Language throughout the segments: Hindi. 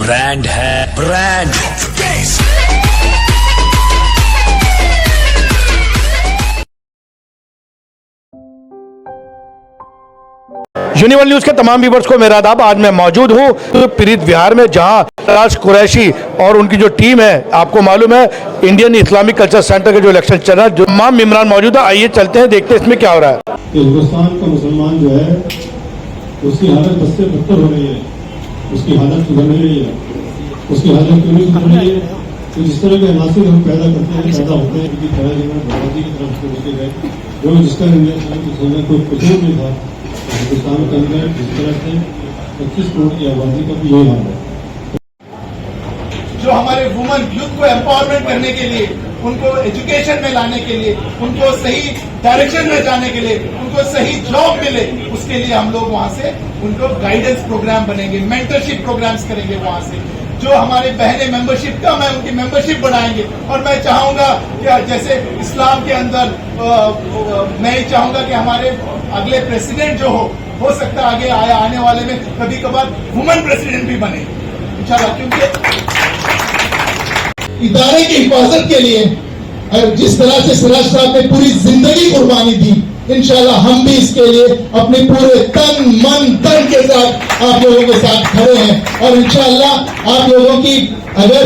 ब्रांड है, ब्रांड। यूनिवर्सल न्यूज के तमाम व्यूअर्स को मेरा आदाब। आज मैं मौजूद हूँ पीरीत विहार में, जहाँ राज कुरैशी और उनकी जो टीम है, आपको मालूम है इंडियन इस्लामिक कल्चर सेंटर का जो इलेक्शन चल रहा है, जो तमाम मेंबरान मौजूद है। आइए चलते हैं, देखते हैं इसमें क्या हो रहा है। हिंदुस्तान का मुसलमान जो है उसकी हालत बद से बदतर हो रही है, उसकी हालत सुधर नहीं रही है। उसकी हालत क्यों नहीं सुधर रही है? तो जिस तरह के अनासिर हम पैदा करते हैं, पैदा होते हैं, क्योंकि तरह जगह बर्बादी की तरफ से उसके गए, वो जिसका इंडिया कोई कसूर नहीं था। हिंदुस्तान के अंदर जिस तरह से 25 करोड़ की आबादी का भी यही हाल है। जो हमारे वुमन यूथ को एम्पावरमेंट करने के लिए, उनको एजुकेशन में लाने के लिए, उनको सही डायरेक्शन में जाने के लिए, उनको सही जॉब मिले, उसके लिए हम लोग वहां से उनको गाइडेंस प्रोग्राम बनेंगे, मेंटरशिप प्रोग्राम्स करेंगे। वहां से जो हमारे बहनें मेंबरशिप कम है, उनकी मेंबरशिप बढ़ाएंगे। और मैं चाहूंगा कि जैसे इस्लाम के अंदर मैं चाहूंगा कि हमारे अगले प्रेसिडेंट जो हो सकता है आगे आने वाले में कभी कभार वुमन प्रेसिडेंट भी बने इंशाल्लाह, क्योंकि इदारे की हिफाजत के लिए जिस तरह से सिराज साहब ने पूरी जिंदगी कुर्बानी दी, इंशाल्लाह हम भी इसके लिए अपने पूरे तन मन धन के साथ आप लोगों के साथ खड़े हैं। और इंशाल्लाह आप लोगों की अगर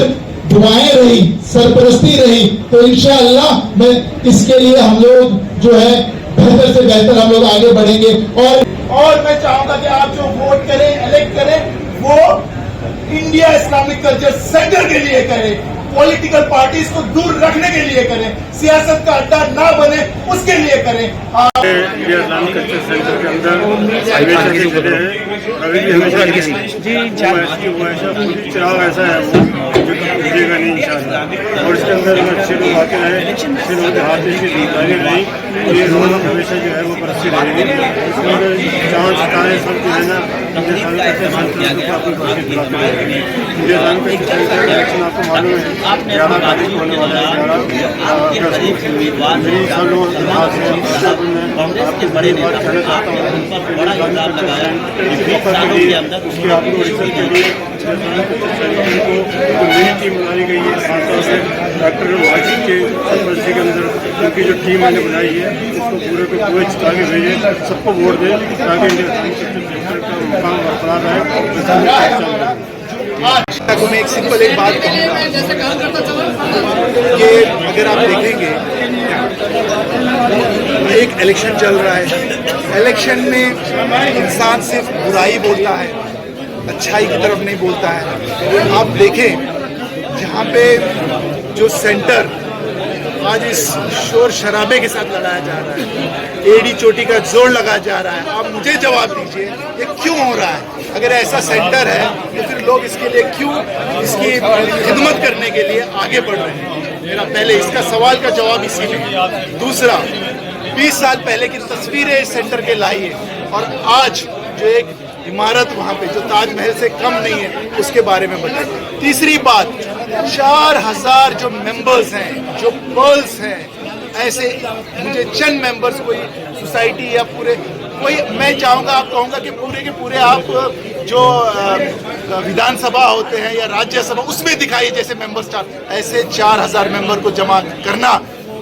दुआएं रही, सरपरस्ती रही, तो इंशाल्लाह मैं इसके लिए हम लोग जो है बेहतर से बेहतर हम लोग आगे बढ़ेंगे। और मैं चाहूंगा कि आप जो वोट करें, इलेक्ट करें, वो इंडिया इस्लामिक कल्चर सेंटर के लिए करें, पॉलिटिकल पार्टीज को दूर रखने के लिए करें, सियासत का अड्डा ना बने उसके लिए करें। इंडिया इस्लामिक कल्चर सेंटर के अंदर हमेशा से जुड़े हैं, अभी भी हमेशा चुनाव ऐसा है वो बुझेगा नहीं इंशाल्लाह। और इसके अंदर अच्छे लोग आके रहे, अच्छे लोगों के हाथ में जिम्मेदारी रही, ये रोज हमेशा जो है वो परस्ती रहेगी। इसके अंदर जहाँ सताएं सब जो है ना India Islamic culture centre election आपको मालूम है 11 तारीख को होने वाला है। 11 कांग्रेस के बड़े नेता आपने उन पर बड़ा इल्जाम लगाया कि सालों के अंदर उसके ऑपरेशन के लिए नई टीम बनाई गई है। खासतौर से डॉक्टर वाजिद के सरपरस्ती के अंदर उनकी जो टीम मैंने बनाई है, उसको पूरे को पूरे जिता के भेजे, सबको वोट दे, ताकि इंडिया का मुकाम बरकरार रहे। आज तक मैं एक सिंपल एक बात कहूँगा कि अगर आप देखेंगे एक इलेक्शन चल रहा है, इलेक्शन में इंसान सिर्फ बुराई बोलता है, अच्छाई की तरफ नहीं बोलता है। आप देखें जहाँ पे जो सेंटर आज इस शोर शराबे के साथ लगाया जा रहा है, एड़ी चोटी का जोर लगाया जा रहा है, आप मुझे जवाब दीजिए ये क्यों हो रहा है? अगर ऐसा सेंटर है तो फिर लोग इसके लिए क्यों इसकी खिदमत करने के लिए आगे बढ़ रहे हैं? मेरा पहले इसका सवाल का जवाब इसी में। दूसरा, 20 साल पहले की तस्वीरें इस सेंटर के लाई है, और आज जो एक इमारत वहाँ पे जो ताजमहल से कम नहीं है उसके बारे में बताइए। तीसरी बात, 4000 जो मेंबर्स हैं, जो पर्ल्स हैं, ऐसे मुझे चंद मेंबर्स कोई सोसाइटी या पूरे कोई, मैं चाहूँगा आप कहूँगा कि पूरे के पूरे आप जो विधानसभा होते हैं या राज्यसभा उसमें दिखाइए जैसे मेंबर स्टाफ, ऐसे 4000 मेंबर को जमा करना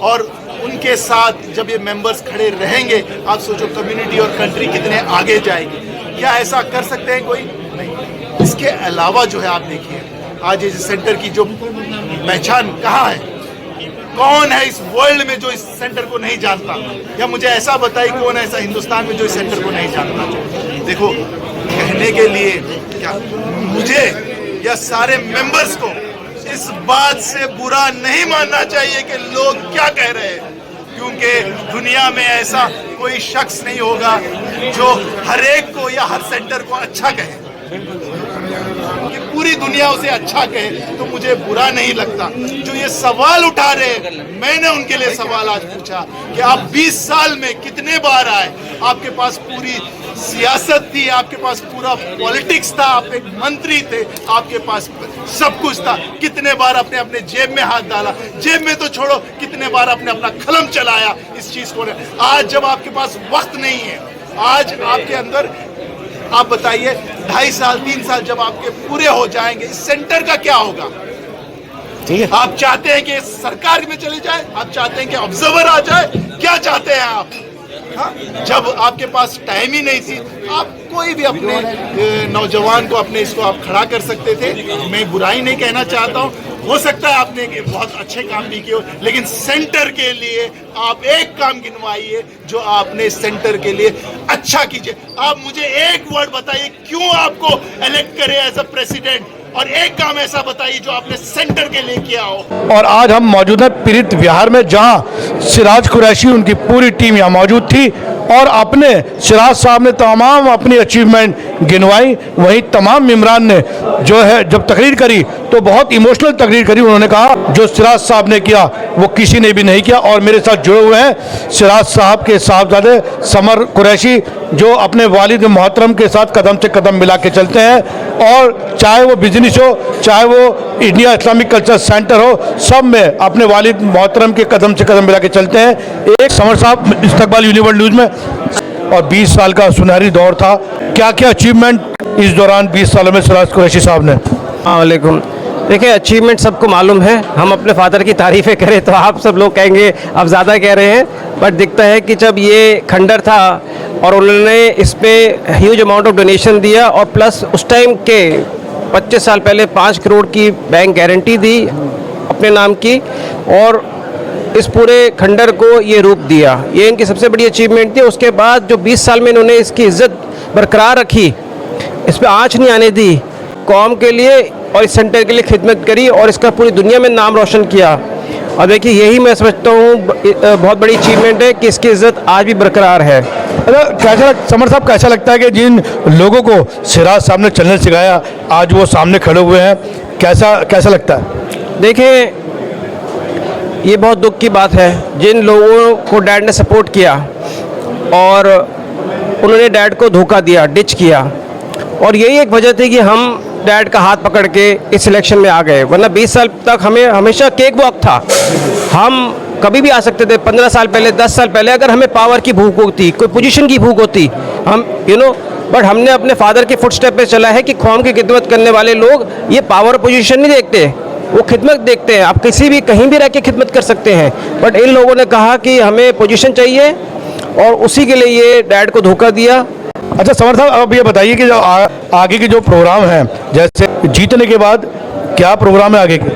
और उनके साथ जब ये मेंबर्स खड़े रहेंगे, आप सोचो कम्युनिटी और कंट्री कितने आगे जाएगी। क्या ऐसा कर सकते हैं कोई? नहीं। इसके अलावा जो है आप देखिए आज इस सेंटर की जो पहचान कहाँ है, कौन है इस वर्ल्ड में जो इस सेंटर को नहीं जानता, या मुझे ऐसा बताइए कौन है ऐसा हिंदुस्तान में जो इस सेंटर को नहीं जानता। देखो, कहने के लिए क्या मुझे या सारे मेंबर्स को इस बात से बुरा नहीं मानना चाहिए कि लोग क्या कह रहे हैं, क्योंकि दुनिया में ऐसा कोई शख्स नहीं होगा जो हर एक को या हर सेंटर को अच्छा कहे। कि पूरी दुनिया उसे अच्छा कहे तो मुझे बुरा नहीं लगता। जो ये सवाल उठा रहे, मैंने उनके लिए सवाल आज पूछा कि आप 20 साल में कितने बार आए, आपके पास पूरी सियासत थी, आपके पास पूरा पॉलिटिक्स था, आप एक मंत्री थे, आपके पास सब कुछ था, कितने बार आपने अपने जेब में हाथ डाला, जेब में तो छोड़ो कितने बार आपने अपना कलम चलाया इस चीज को। आज जब आपके पास वक्त नहीं है, आज आपके अंदर आप बताइए 2.5 साल 3 साल जब आपके पूरे हो जाएंगे, इस सेंटर का क्या होगा? आप चाहते हैं कि सरकार में चले जाए? आप चाहते हैं कि ऑब्जर्वर आ जाए? क्या चाहते हैं आप? हाँ? जब आपके पास टाइम ही नहीं थी, आप कोई भी अपने नौजवान को अपने इसको आप खड़ा कर सकते थे। मैं बुराई नहीं कहना चाहता हूँ, हो सकता है आपने बहुत अच्छे काम भी किए हो, लेकिन सेंटर के लिए आप एक काम गिनवाइए जो आपने सेंटर के लिए अच्छा कीजिए। आप मुझे एक वर्ड बताइए क्यों आपको इलेक्ट करे एज अ प्रेसिडेंट, और एक काम ऐसा बताइए जो आपने सेंटर के लिए किया हो। और आज हम मौजूद हैं पीरित विहार में, जहां सिराज कुरैशी उनकी पूरी टीम यहाँ मौजूद थी और अपने सिराज साहब ने तमाम अपनी अचीवमेंट गिनवाई। वहीं तमाम इमरान ने जो है जब तकरीर करी तो बहुत इमोशनल तकरीर करी। उन्होंने कहा जो सिराज साहब ने किया वो किसी ने भी नहीं किया। और मेरे साथ जुड़े हुए हैं सिराज साहब के साहबजादे समर कुरैशी, जो अपने वालिद मोहतरम के साथ कदम से कदम मिला के चलते हैं। और चाहे वो बिजनेस हो, चाहे वो इंडिया इस्लामिक कल्चर सेंटर हो, सब में अपने वालिद मोहतरम के कदम से कदम मिला के चलते हैं। एक समर साहब इस्तकबाल यूनिवर्ल्ड न्यूज़ में, और 20 साल का सुनहरी दौर था। क्या क्या अचीवमेंट इस दौरान 20 सालों में सिराज कुरैशी साहब ने? वालेकुम। देखिए, अचीवमेंट सबको मालूम है। हम अपने फादर की तारीफ़ें करें तो आप सब लोग कहेंगे आप ज़्यादा कह रहे हैं, बट दिखता है कि जब ये खंडर था और उन्होंने इस पर ह्यूज अमाउंट ऑफ डोनेशन दिया, और प्लस उस टाइम के 25 साल पहले 5 करोड़ की बैंक गारंटी दी अपने नाम की, और इस पूरे खंडर को ये रूप दिया। ये इनकी सबसे बड़ी अचीवमेंट थी। उसके बाद जो 20 साल में इन्होंने इसकी इज्जत बरकरार रखी, इस पर आँच नहीं आने दी, कौम के लिए और इस सेंटर के लिए खिदमत करी और इसका पूरी दुनिया में नाम रोशन किया। और देखिए, यही मैं समझता हूँ बहुत बड़ी अचीवमेंट है कि इसकी इज्जत आज भी बरकरार है। कैसा समर साहब, कैसा लगता है कि जिन लोगों को सिराज साहब ने चलने सिखाया आज वो सामने खड़े हुए हैं, कैसा लगता है? देखिए, ये बहुत दुख की बात है। जिन लोगों को डैड ने सपोर्ट किया और उन्होंने डैड को धोखा दिया, डिच किया, और यही एक वजह थी कि हम डैड का हाथ पकड़ के इस सिलेक्शन में आ गए। वरना 20 साल तक हमें हमेशा केक वॉक था। हम कभी भी आ सकते थे। 15 साल पहले, 10 साल पहले अगर हमें पावर की भूख होती, कोई पोजीशन की भूख होती, हम बट हमने अपने फादर के फुटस्टेप पे चला है कि कौम की खिदमत करने वाले लोग ये पावर पोजीशन नहीं देखते, वो खिदमत देखते हैं। आप किसी भी कहीं भी रह के खिदमत कर सकते हैं, बट इन लोगों ने कहा कि हमें पोजीशन चाहिए और उसी के लिए ये डैड को धोखा दिया। अच्छा समर साहब, अब ये बताइए कि जो आगे के जो प्रोग्राम हैं, जैसे जीतने के बाद क्या प्रोग्राम है आगे के?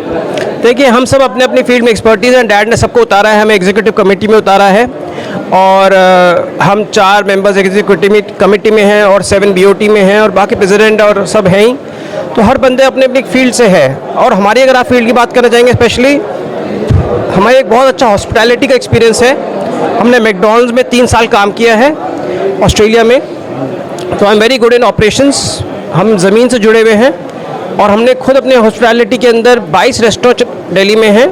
देखिए, हम सब अपने अपनी फील्ड में एक्सपर्टीज़ हैं। डैड ने सबको उतारा है, हमें एग्जीक्यूटिव कमेटी में उतारा है, और हम 4 मेंबर्स एग्जीक्यूटिव कमेटी में हैं और 7 BOT में हैं, और बाकी प्रेसिडेंट और सब हैं ही। तो हर बंदे अपने अपनी फील्ड से है। और हमारी अगर आप फील्ड की बात करना चाहेंगे, स्पेशली हमारे एक बहुत अच्छा हॉस्पिटैलिटी का एक्सपीरियंस है। हमने मैकडॉनल्ड्स में 3 साल काम किया है ऑस्ट्रेलिया में, तो I am very good in operations. हम ज़मीन से जुड़े हुए हैं और हमने खुद अपने हॉस्पिटैलिटी के अंदर 22 रेस्टोरेंट दिल्ली में हैं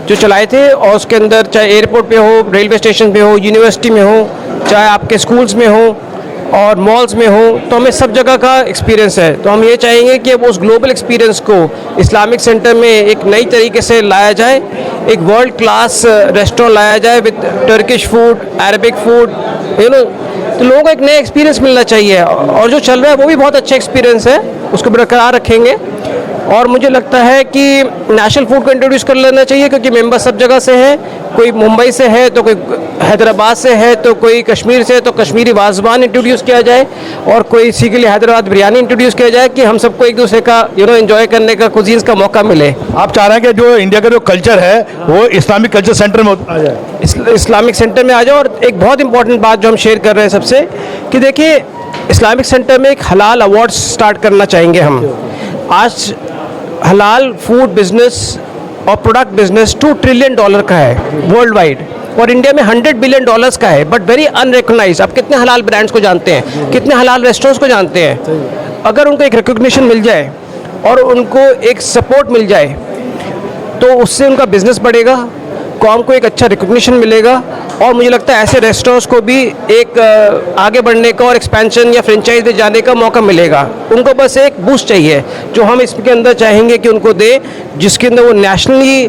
जो चलाए थे, और उसके अंदर चाहे एयरपोर्ट पे हो, रेलवे स्टेशन पे हो, यूनिवर्सिटी में हो, चाहे आपके स्कूल्स में हो और मॉल्स में हो, तो हमें सब जगह का एक्सपीरियंस है। तो हम ये चाहेंगे कि अब उस ग्लोबल एक्सपीरियंस को इस्लामिक सेंटर में एक नई तरीके से लाया जाए, एक वर्ल्ड क्लास रेस्टोरेंट लाया जाए with Turkish food, Arabic food, तो लोगों को एक नया एक्सपीरियंस मिलना चाहिए। और जो चल रहा है वो भी बहुत अच्छा एक्सपीरियंस है, उसको बरकरार रखेंगे। और मुझे लगता है कि नेशनल फूड को इंट्रोड्यूस कर लेना चाहिए, क्योंकि मेंबर सब जगह से हैं। कोई मुंबई से है तो कोई हैदराबाद से है, तो कोई कश्मीर से, तो कश्मीरी वाजवान इंट्रोड्यूस किया जाए, और कोई इसी के लिए हैदराबाद बिरयानी इंट्रोड्यूस किया जाए कि हम सबको एक दूसरे का एंजॉय करने का, कुजीन्स का मौका मिले। आप चाह रहे हैं कि जो इंडिया का जो कल्चर है वो इस्लामिक कल्चर सेंटर में आ जाए, इस्लामिक सेंटर में आ जाए। और एक बहुत इंपॉर्टेंट बात जो हम शेयर कर रहे हैं सबसे, कि देखिए, इस्लामिक सेंटर में एक हलाल अवार्ड स्टार्ट करना चाहेंगे हम। आज हलाल फूड बिजनेस और प्रोडक्ट बिजनेस $2 ट्रिलियन का है वर्ल्ड वाइड, और इंडिया में $100 बिलियन का है, बट वेरी अनरिकॉग्नाइज। आप कितने हलाल ब्रांड्स को जानते हैं, कितने हलाल रेस्टोरेंट्स को जानते हैं? अगर उनको एक रिकॉग्निशन मिल जाए और उनको एक सपोर्ट मिल जाए तो उससे उनका बिजनेस बढ़ेगा, कौम को एक अच्छा रिकॉग्निशन मिलेगा, और मुझे लगता है ऐसे रेस्टोरेंट्स को भी एक आगे बढ़ने का और एक्सपेंशन या फ्रेंचाइज दे जाने का मौका मिलेगा। उनको बस एक बूस्ट चाहिए, जो हम इसके अंदर चाहेंगे कि उनको दे, जिसके अंदर वो नेशनली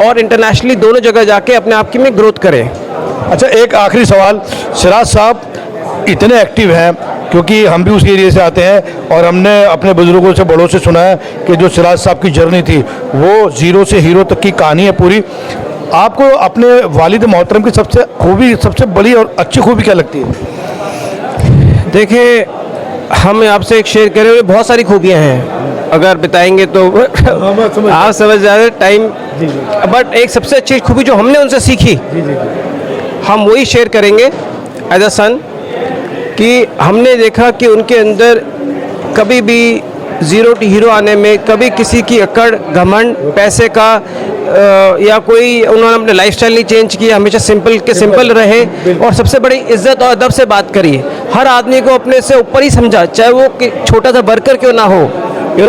और इंटरनेशनली दोनों जगह जाके अपने आप की में ग्रोथ करें। अच्छा, एक आखिरी सवाल, सिराज साहब इतने एक्टिव हैं, क्योंकि हम भी उस एरिया से आते हैं और हमने अपने बुजुर्गों से बड़ों से सुना है कि जो सिराज साहब की जर्नी थी वो ज़ीरो से हीरो तक की कहानी है पूरी। आपको अपने वालिद मोहतरम की सबसे बड़ी और अच्छी खूबी क्या लगती है? देखिए, हम आपसे एक शेयर करें, बहुत सारी खूबियाँ हैं, अगर बताएंगे तो आप समझ जाए टाइम। बट एक सबसे अच्छी खूबी जो हमने उनसे सीखी, हम वही शेयर करेंगे एज अ सन, कि हमने देखा कि उनके अंदर कभी भी ज़ीरो टू हीरो आने में कभी किसी की अकड़, घमंड, पैसे का या कोई उन्होंने अपने लाइफस्टाइल नहीं चेंज किया, हमेशा सिंपल के सिंपल रहे और सबसे बड़ी इज्जत और अदब से बात करिए। हर आदमी को अपने से ऊपर ही समझा, चाहे वो छोटा सा वर्कर क्यों ना हो।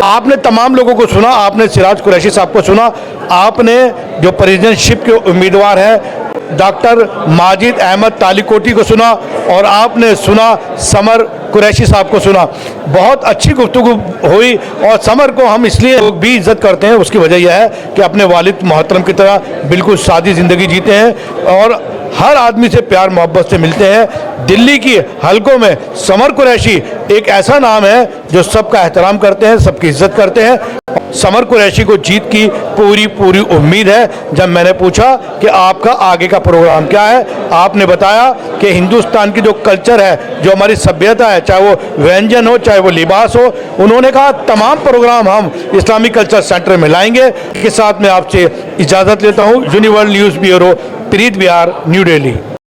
आपने तमाम लोगों को सुना, आपने सिराज कुरैशी साहब को सुना, आपने जो प्रेसिडेंटशिप के उम्मीदवार हैं डॉक्टर माजिद अहमद तालिकोटी को सुना और आपने सुना समर कुरैशी साहब को सुना। बहुत अच्छी गुफ्तगू हुई और समर को हम इसलिए लोग भी इज्जत करते हैं, उसकी वजह यह है कि अपने वालिद मोहतरम की तरह बिल्कुल सादी ज़िंदगी जीते हैं और हर आदमी से प्यार मोहब्बत से मिलते हैं। दिल्ली की हलकों में समर कुरैशी एक ऐसा नाम है जो सबका एहतराम करते हैं, सबकी इज्जत करते हैं। समर कुरैशी को जीत की पूरी उम्मीद है। जब मैंने पूछा कि आपका आगे का प्रोग्राम क्या है, आपने बताया कि हिंदुस्तान की जो कल्चर है, जो हमारी सभ्यता है, चाहे वो व्यंजन हो, चाहे वो लिबास हो, उन्होंने कहा तमाम प्रोग्राम हम इस्लामिक कल्चर सेंटर में लाएंगे। के साथ में आपसे इजाज़त लेता हूँ। यूनिवर्सल न्यूज़ ब्यूरो, प्रीत विहार, न्यू दिल्ली।